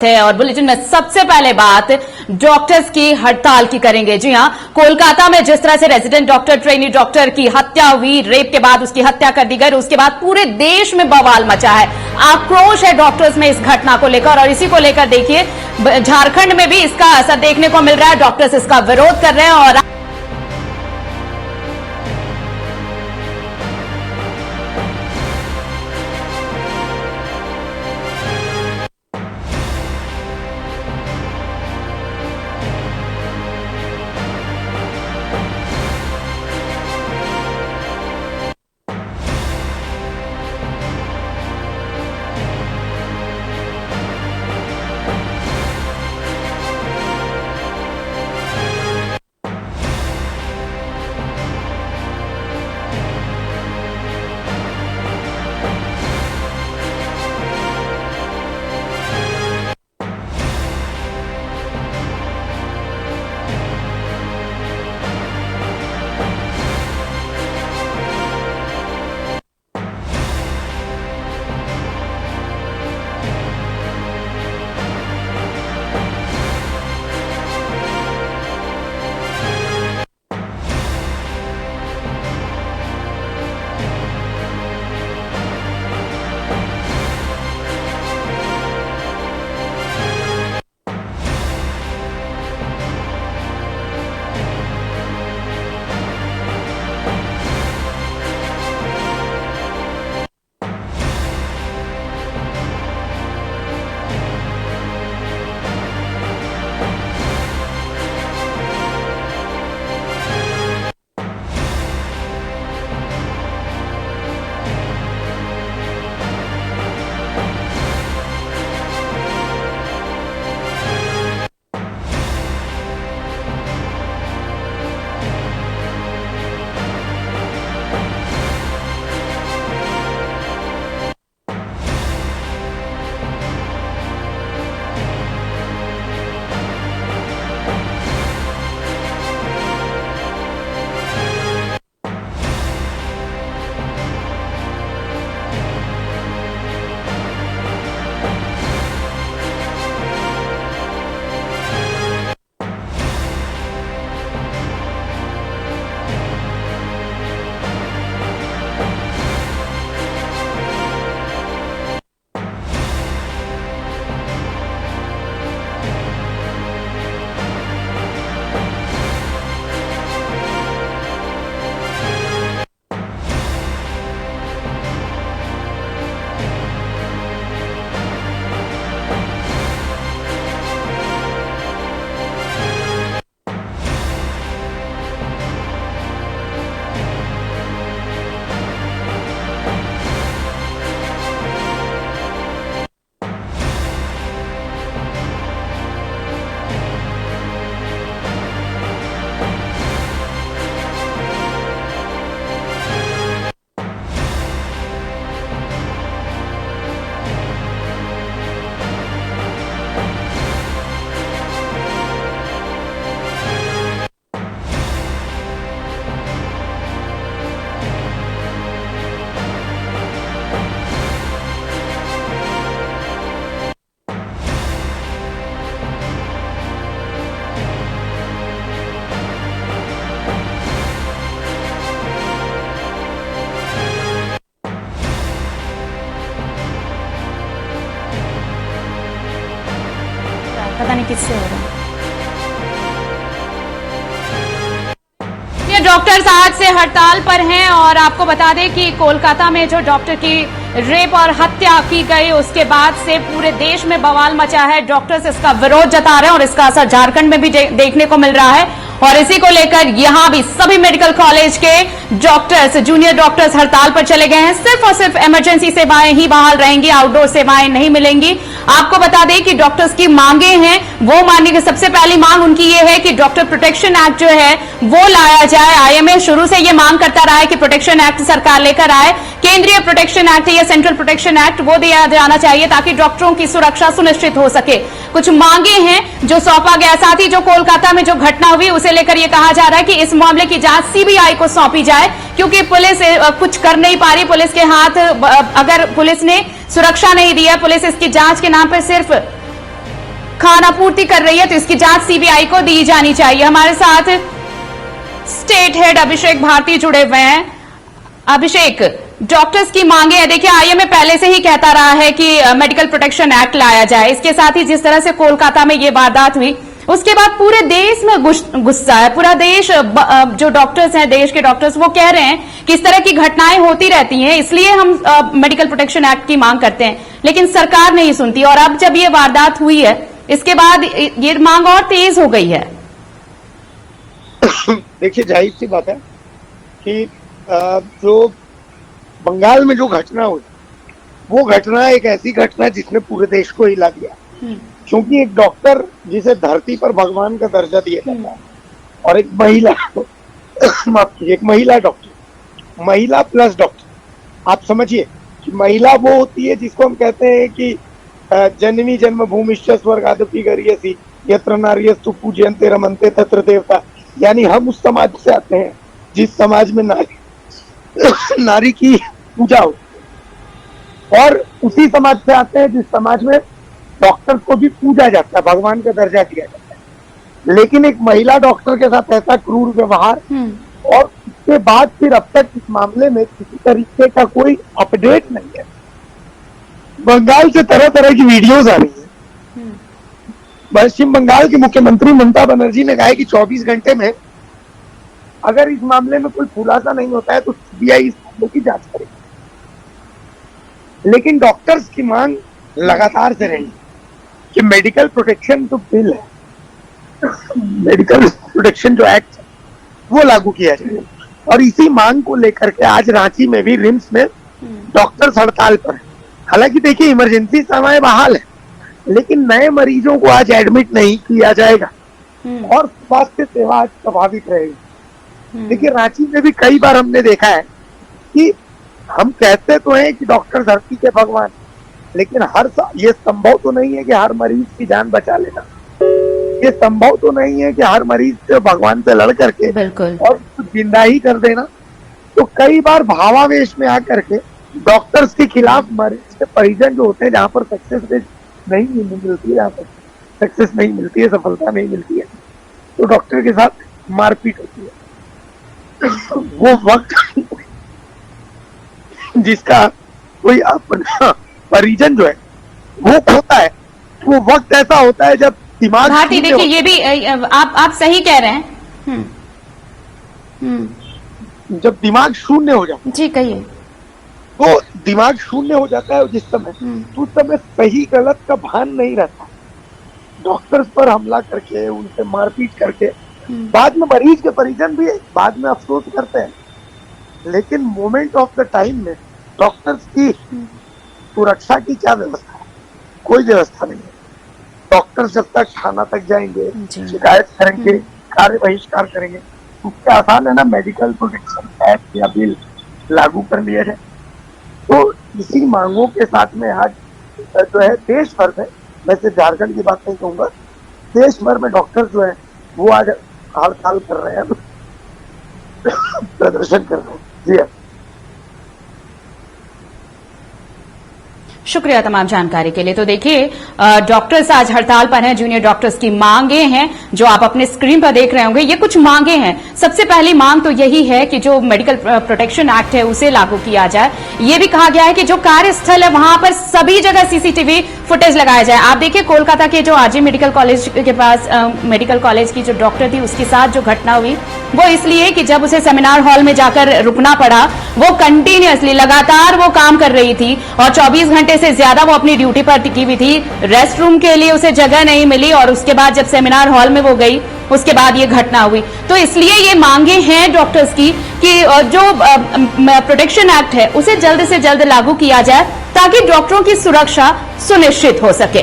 और बुलेटिन में सबसे पहले बात डॉक्टर्स की हड़ताल की करेंगे। जी हां, कोलकाता में जिस तरह से रेजिडेंट डॉक्टर, ट्रेनी डॉक्टर की हत्या हुई, रेप के बाद उसकी हत्या कर दी गई, उसके बाद पूरे देश में बवाल मचा है, आक्रोश है डॉक्टर्स में इस घटना को लेकर। और इसी को लेकर देखिए झारखंड में भी इसका असर देखने को मिल रहा है, डॉक्टर्स इसका विरोध कर रहे हैं। और पता नहीं किससे हो रहा है। ये डॉक्टर्स आज से हड़ताल पर हैं और आपको बता दें कि कोलकाता में जो डॉक्टर की रेप और हत्या की गई उसके बाद से पूरे देश में बवाल मचा है, डॉक्टर्स इसका विरोध जता रहे हैं और इसका असर झारखंड में भी देखने को मिल रहा है। और इसी को लेकर यहां भी सभी मेडिकल कॉलेज के डॉक्टर्स, जूनियर डॉक्टर्स हड़ताल पर चले गए हैं। सिर्फ और सिर्फ इमरजेंसी सेवाएं ही बहाल रहेंगी, आउटडोर सेवाएं नहीं मिलेंगी। आपको बता दें कि डॉक्टर्स की मांगे हैं, वो मानने की सबसे पहली मांग उनकी ये है कि डॉक्टर प्रोटेक्शन एक्ट जो है वो लाया जाए। आईएमए शुरू से ये मांग करता रहा है कि प्रोटेक्शन एक्ट सरकार लेकर आए, केंद्रीय प्रोटेक्शन एक्ट या सेंट्रल प्रोटेक्शन एक्ट वो दिया जाना चाहिए ताकि डॉक्टरों की सुरक्षा सुनिश्चित हो सके। कुछ मांगे हैं जो सौंपा गया। साथ ही जो कोलकाता में जो घटना हुई उसे लेकर यह कहा जा रहा है कि इस मामले की जांच सीबीआई को सौंपी जाए, क्योंकि पुलिस कुछ कर नहीं पा रही। पुलिस के हाथ, अगर पुलिस ने सुरक्षा नहीं दी है, पुलिस इसकी जांच के नाम पर सिर्फ खाना पूर्ति कर रही है, तो इसकी जांच सीबीआई को दी जानी चाहिए। हमारे साथ स्टेट हेड अभिषेक भारती जुड़े हुए हैं। अभिषेक, डॉक्टर्स की मांगे हैं, देखिए आईएमए पहले से ही कहता रहा है कि मेडिकल प्रोटेक्शन एक्ट लाया जाए। इसके साथ ही जिस तरह से कोलकाता में ये वारदात हुई, उसके बाद पूरे देश में गुस्सा है। पूरा देश, जो डॉक्टर्स हैं, देश के डॉक्टर्स, वो कह रहे हैं कि इस तरह की घटनाएं होती रहती हैं, इसलिए हम मेडिकल प्रोटेक्शन एक्ट की मांग करते हैं, लेकिन सरकार नहीं सुनती। और अब जब ये वारदात हुई है, इसके बाद ये मांग और तेज हो गई है। देखिए, जाहिर सी बात है कि जो बंगाल में जो घटना हुई, वो घटना एक ऐसी घटना जिसने पूरे देश को हिला दिया। क्योंकि एक डॉक्टर जिसे धरती पर भगवान का दर्जा दिया जाता है, और एक महिला माफ कीजिए, एक महिला डॉक्टर, महिला प्लस डॉक्टर, आप समझिए कि महिला वो होती है जिसको हम कहते हैं कि जननी जन्मभूमिश्च स्वर्गादपि गरीयसी यत्र नार्यस्तु पूज्यन्ते रमन्ते तत्र देवता। यानी हम उस समाज से आते हैं जिस समाज में नारी की पूजा होती है, और उसी समाज से आते हैं जिस समाज में डॉक्टर को भी पूजा जाता है, भगवान का दर्जा दिया जाता है। लेकिन एक महिला डॉक्टर के साथ ऐसा क्रूर व्यवहार, और उसके बाद फिर अब तक इस मामले में किसी तरीके का कोई अपडेट नहीं है। बंगाल से तरह तरह की वीडियोस आ रही है। पश्चिम बंगाल के मुख्यमंत्री ममता बनर्जी ने कहा है कि 24 घंटे में अगर इस मामले में कोई खुलासा नहीं होता है तो सीबीआई इस मामले की जांच करेगी। लेकिन डॉक्टर्स की मांग लगातार से रही कि मेडिकल प्रोटेक्शन जो बिल है, मेडिकल प्रोटेक्शन जो एक्ट है, वो लागू किया जाए। और इसी मांग को लेकर के आज रांची में भी रिम्स में डॉक्टर्स हड़ताल पर है। हालांकि देखिए, इमरजेंसी सेवाएं बहाल है, लेकिन नए मरीजों को आज एडमिट नहीं किया जाएगा और स्वास्थ्य सेवा आज प्रभावित रहेगी। देखिए, रांची में भी कई बार हमने देखा है कि हम कहते तो हैं कि डॉक्टर धरती के भगवान, लेकिन ये संभव तो नहीं है कि हर मरीज की जान बचा लेना। ये संभव तो नहीं है कि हर मरीज से भगवान से लड़ करके और जिंदा ही कर देना। तो कई बार भावावेश में आकर के डॉक्टर्स के खिलाफ मरीज के परिजन जो होते हैं, जहाँ पर सक्सेस रेट नहीं मिलती है, जहाँ पर सक्सेस नहीं मिलती है, सफलता नहीं मिलती है, तो डॉक्टर के साथ मारपीट होती है। वो वक्त जिसका कोई अपना परिजन जो है वो खोता है, वो वक्त ऐसा होता है जब दिमाग, भारती देखिए, ये भी आप सही कह रहे हैं। जब दिमाग शून्य हो जाता है, जी कहिए, तो दिमाग शून्य हो जाता है जिस समय, तो उस समय सही गलत का भान नहीं रहता। डॉक्टर्स पर हमला करके, उनसे मारपीट करके, बाद में मरीज के परिजन भी बाद में अफसोस करते हैं, लेकिन मोमेंट ऑफ द टाइम में डॉक्टर्स की सुरक्षा की क्या व्यवस्था है? कोई व्यवस्था नहीं है। डॉक्टर्स जब तक थाना तक जाएंगे, शिकायत करेंगे, कार्य बहिष्कार करेंगे, उसके आसान है ना मेडिकल प्रोटेक्शन एक्ट या बिल लागू कर लिया जाए। तो इसी मांगों के साथ में आज जो है देश भर में, वैसे झारखंड की बात नहीं कहूंगा, देश भर में डॉक्टर जो है वो आज हड़ताल कर रहे हैं, प्रदर्शन कर रहे हैं। जी शुक्रिया तमाम जानकारी के लिए। तो देखिए, डॉक्टर्स आज हड़ताल पर हैं। जूनियर डॉक्टर्स की मांगे हैं जो आप अपने स्क्रीन पर देख रहे होंगे। ये कुछ मांगे हैं। सबसे पहली मांग तो यही है कि जो मेडिकल प्रोटेक्शन एक्ट है उसे लागू किया जाए। ये भी कहा गया है कि जो कार्यस्थल है वहां पर सभी जगह सीसीटीवी फुटेज लगाया जाए। आप देखिए, कोलकाता के जो आरजी मेडिकल कॉलेज के पास मेडिकल कॉलेज की जो डॉक्टर थी, उसके साथ जो घटना हुई वो इसलिए कि जब उसे सेमिनार हॉल में जाकर रुकना पड़ा, वो कंटिन्यूअसली लगातार वो काम कर रही थी और 24 घंटे से ज्यादा वो अपनी ड्यूटी पर टिकी हुई थी। रेस्ट रूम के लिए उसे जगह नहीं मिली और उसके बाद जब सेमिनार हॉल में वो गई, उसके बाद ये घटना हुई। तो इसलिए ये मांगे हैं डॉक्टर्स की कि जो प्रोटेक्शन एक्ट है उसे जल्द से जल्द लागू किया जाए ताकि डॉक्टरों की सुरक्षा सुनिश्चित हो सके।